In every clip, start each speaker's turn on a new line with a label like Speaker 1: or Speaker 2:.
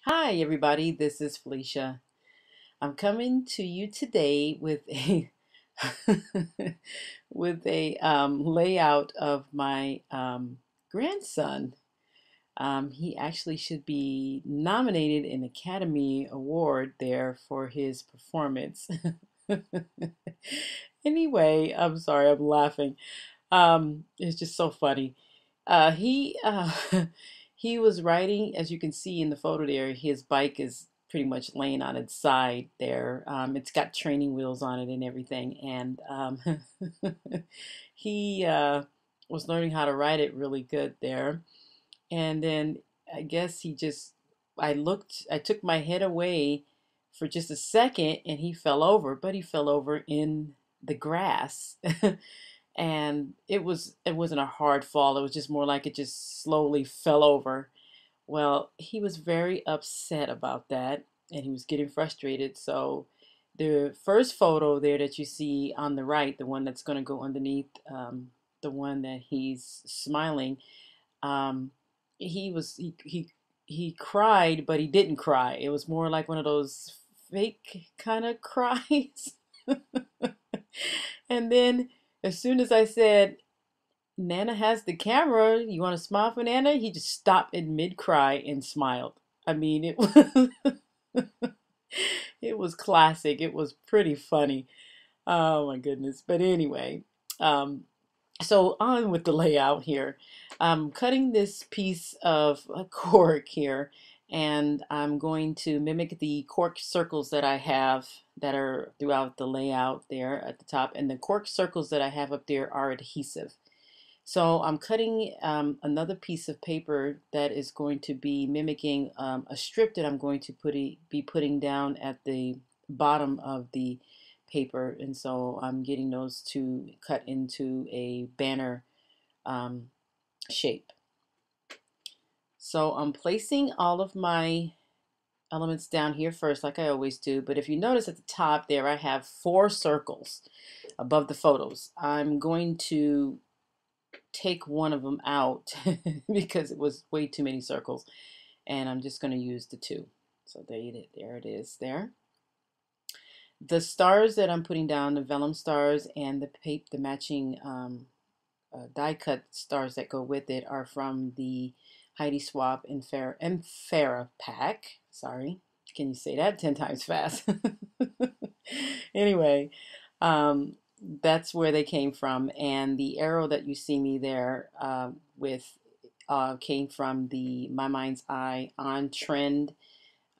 Speaker 1: Hi, everybody. This is Felicia. I'm coming to you today with a layout of my grandson. He actually should be nominated an Academy Award there for his performance. Anyway, I'm sorry, I'm laughing. It's just so funny. He he was riding, as you can see in the photo there. His bike is pretty much laying on its side there. It's got training wheels on it and everything, and he was learning how to ride it really good there. And then I guess I took my head away for just a second, and he fell over, but he fell over in the grass. And it wasn't a hard fall. It was just more like it just slowly fell over. Well, he was very upset about that, and he was getting frustrated. So the first photo there that you see on the right, the one that's going to go underneath, the one that he's smiling, um, he cried, but he didn't cry. It was more like one of those fake kind of cries. And then as soon as I said, Nana has the camera, you want to smile for Nana? He just stopped in mid cry and smiled. I mean, it was it was classic. It was pretty funny. Oh my goodness. But anyway, um, so on with the layout here. I'm cutting this piece of cork here, and I'm going to mimic the cork circles that I have that are throughout the layout there at the top. And the cork circles that I have up there are adhesive. So I'm cutting another piece of paper that is going to be mimicking a strip that I'm going to be putting down at the bottom of the paper. And so I'm getting those to cut into a banner um, shape. So I'm placing all of my elements down here first, like I always do. But if you notice at the top there, I have 4 circles above the photos. I'm going to take one of them out because it was way too many circles, and I'm just going to use the 2. So there it is there. The stars that I'm putting down, the vellum stars and the matching die cut stars that go with it, are from the Heidi Swapp and Farah pack. Sorry, can you say that 10 times fast? Anyway, um, that's where they came from. And the arrow that you see me there with came from the My Mind's Eye on trend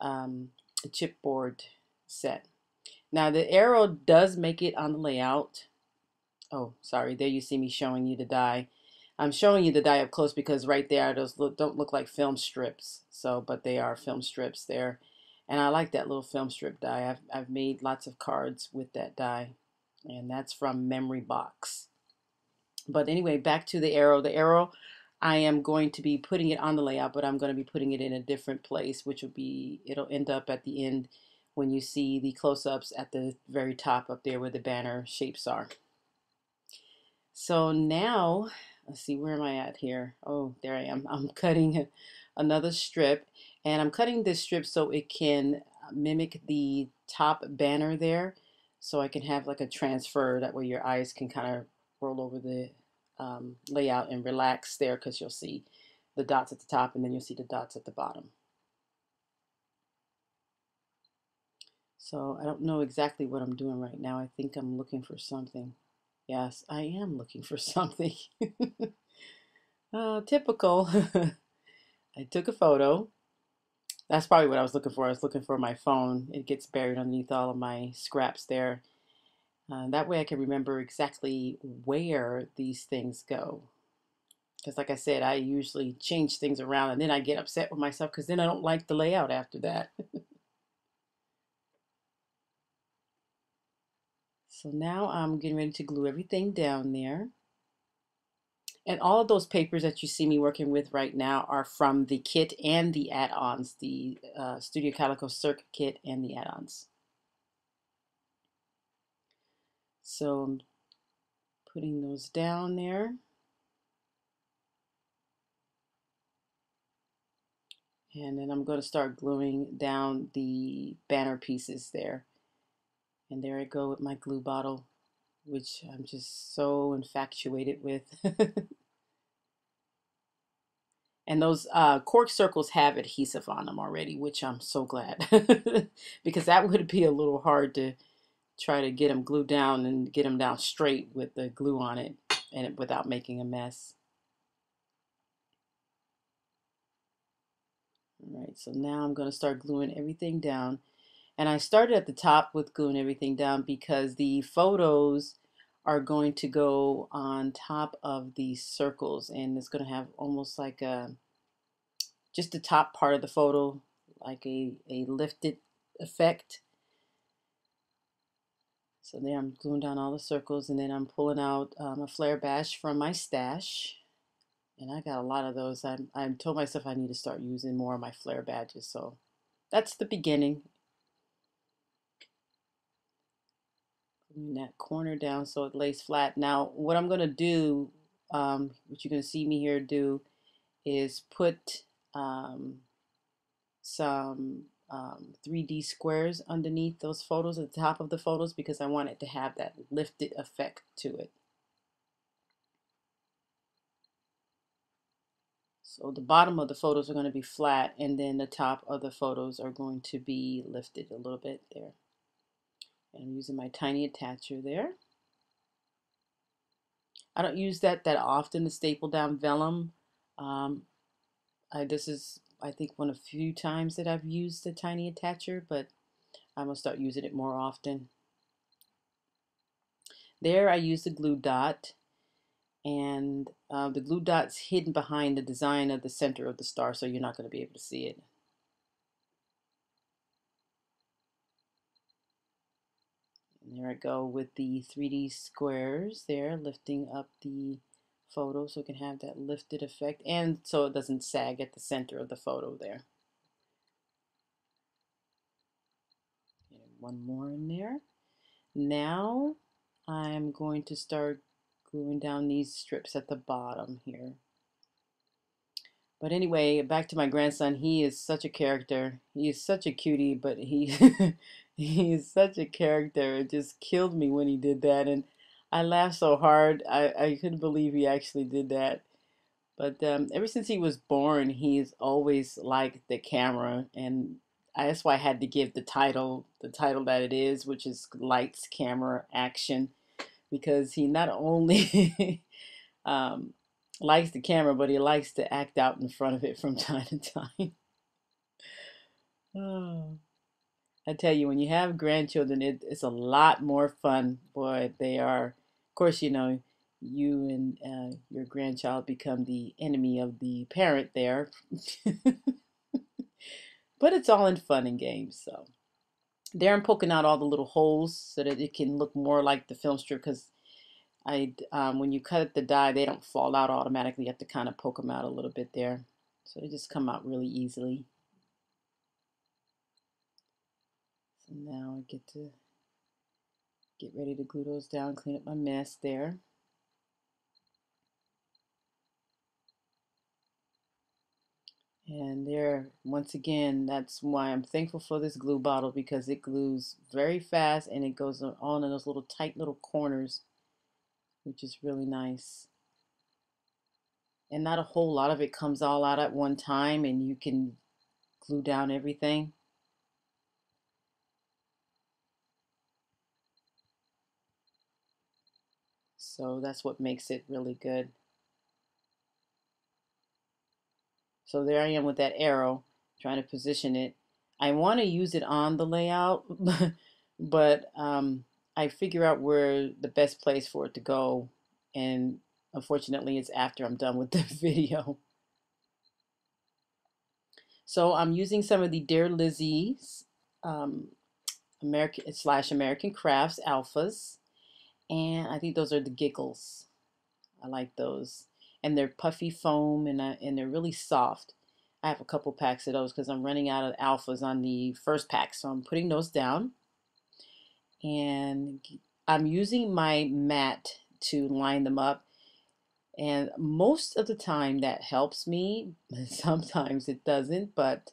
Speaker 1: um, chipboard set. Now the arrow does make it on the layout. Oh, sorry. There you see me showing you the die. I'm showing you the die up close because right there, don't look like film strips. So, but they are film strips there. And I like that little film strip die. I've made lots of cards with that die. And that's from Memory Box. But anyway, back to the arrow. The arrow, I am going to be putting it on the layout, but I'm going to be putting it in a different place, which will be, it'll end up at the end when you see the close-ups at the very top up there where the banner shapes are. So now, let's see, where am I at here? Oh, there I am. I'm cutting another strip, and I'm cutting this strip so it can mimic the top banner there, so I can have like a transfer. That way your eyes can kind of roll over the layout and relax there, because you'll see the dots at the top and then you'll see the dots at the bottom. So I don't know exactly what I'm doing right now. I think I'm looking for something. Yes, I am looking for something. Typical. I took a photo. That's probably what I was looking for. I was looking for my phone. It gets buried underneath all of my scraps there. That way I can remember exactly where these things go. Because like I said, I usually change things around and then I get upset with myself because then I don't like the layout after that. So now I'm getting ready to glue everything down there. And all of those papers that you see me working with right now are from the kit and the add-ons, the Studio Calico Cirque kit and the add-ons. So I'm putting those down there. And then I'm going to start gluing down the banner pieces there. And there I go with my glue bottle, which I'm just so infatuated with. And those cork circles have adhesive on them already, which I'm so glad. Because that would be a little hard to try to get them glued down and get them down straight with the glue on it and without making a mess. All right, so now I'm going to start gluing everything down. And I started at the top with gluing everything down because the photos are going to go on top of these circles, and it's going to have almost like a just the top part of the photo, like a lifted effect. So there I'm gluing down all the circles, and then I'm pulling out a flare badge from my stash. And I got a lot of those. I told myself I need to start using more of my flare badges. So that's the beginning. Putting that corner down so it lays flat. Now, what I'm going to do, what you're going to see me here do, is put some 3D squares underneath those photos at the top of the photos because I want it to have that lifted effect to it. So the bottom of the photos are going to be flat, and then the top of the photos are going to be lifted a little bit there. And I'm using my tiny attacher there. I don't use that often to staple down vellum. This is, I think, one of the few times that I've used the tiny attacher, but I'm going to start using it more often. There I use the glue dot, and the glue dot's hidden behind the design of the center of the star, so you're not going to be able to see it. And there I go with the 3D squares there, lifting up the photo so it can have that lifted effect, and so it doesn't sag at the center of the photo there. And one more in there. Now I'm going to start gluing down these strips at the bottom here. But anyway, back to my grandson. He is such a character. He is such a cutie, but he he is such a character. It just killed me when he did that, and I laughed so hard. I couldn't believe he actually did that. But ever since he was born, he's always liked the camera, and that's why I had to give the title that it is, which is Lights, Camera, Action, because he not only um, likes the camera, but he likes to act out in front of it from time to time. Oh, I tell you, when you have grandchildren, it's a lot more fun. Boy, they are. Of course, you know, you and your grandchild become the enemy of the parent there. But it's all in fun and games. So there I'm poking out all the little holes so that it can look more like the film strip because when you cut the die, they don't fall out automatically. You have to kind of poke them out a little bit there. So they just come out really easily. So now I get ready to glue those down, clean up my mess there. And there, once again, that's why I'm thankful for this glue bottle because it glues very fast and it goes on in those little tight little corners, which is really nice. And not a whole lot of it comes all out at one time and you can glue down everything. So that's what makes it really good. So there I am with that arrow, trying to position it. I want to use it on the layout, but I figure out where the best place for it to go. And unfortunately, it's after I'm done with the video. So I'm using some of the Dear Lizzie's um, American Crafts Alphas. And I think those are the giggles. I like those. And they're puffy foam and they're really soft. I have a couple packs of those because I'm running out of alphas on the first pack. So I'm putting those down. And I'm using my mat to line them up. And most of the time that helps me. Sometimes it doesn't, but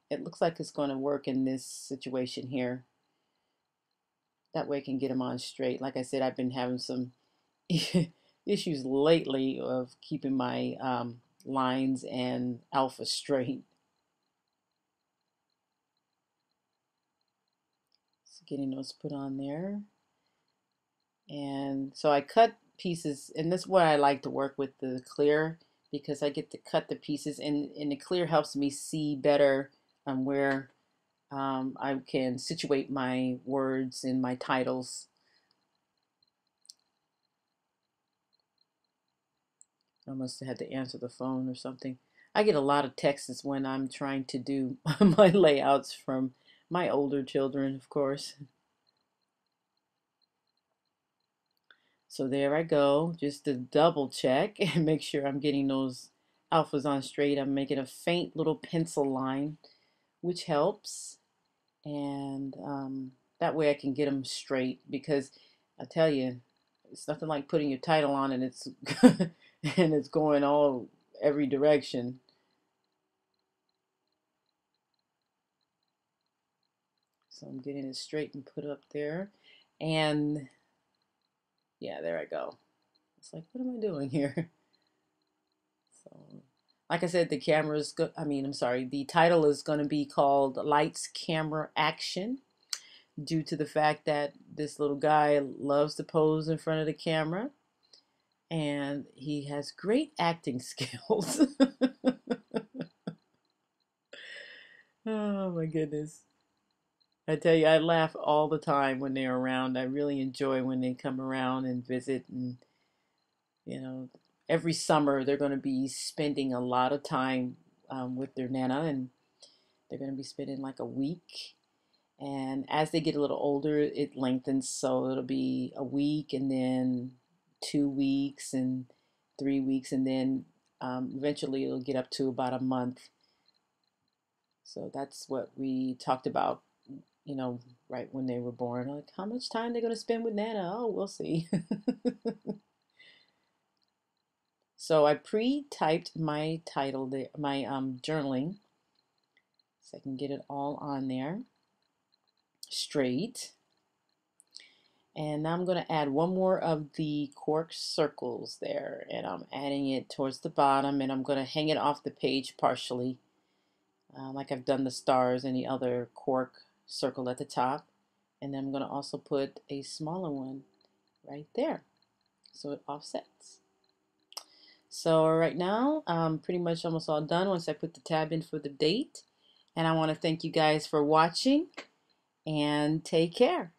Speaker 1: it looks like it's going to work in this situation here. That way I can get them on straight. Like I said, I've been having some issues lately of keeping my lines and alpha straight. So getting those put on there. And so I cut pieces, and that's what I like to work with the clear, because I get to cut the pieces, and the clear helps me see better where I can situate my words and my titles. I must have had to answer the phone or something. I get a lot of texts when I'm trying to do my layouts from my older children, of course. So there I go, just to double check and make sure I'm getting those alphas on straight. I'm making a faint little pencil line, which helps. And that way I can get them straight, because I tell you, it's nothing like putting your title on and it's and it's going all every direction. So I'm getting it straight and put up there. And yeah, there I go. It's like, what am I doing here? So, like I said, the camera's good. I mean, I'm sorry, the title is going to be called Lights, Camera, Action, due to the fact that this little guy loves to pose in front of the camera and he has great acting skills. Oh my goodness. I tell you, I laugh all the time when they're around. I really enjoy when they come around and visit. And, you know, every summer they're going to be spending a lot of time with their Nana, and they're going to be spending like a week. And as they get a little older, it lengthens. So it'll be a week, and then 2 weeks, and 3 weeks, and then eventually it'll get up to about a month. So that's what we talked about, right when they were born. Like, how much time they're going to spend with Nana? Oh, we'll see. So I pre-typed my title there, my journaling, so I can get it all on there straight. And now I'm going to add one more of the cork circles there, and I'm adding it towards the bottom, and I'm going to hang it off the page partially, like I've done the stars and the other cork circle at the top. And then I'm going to also put a smaller one right there, so it offsets. So right now I'm pretty much almost all done once I put the tab in for the date. And I want to thank you guys for watching, and take care.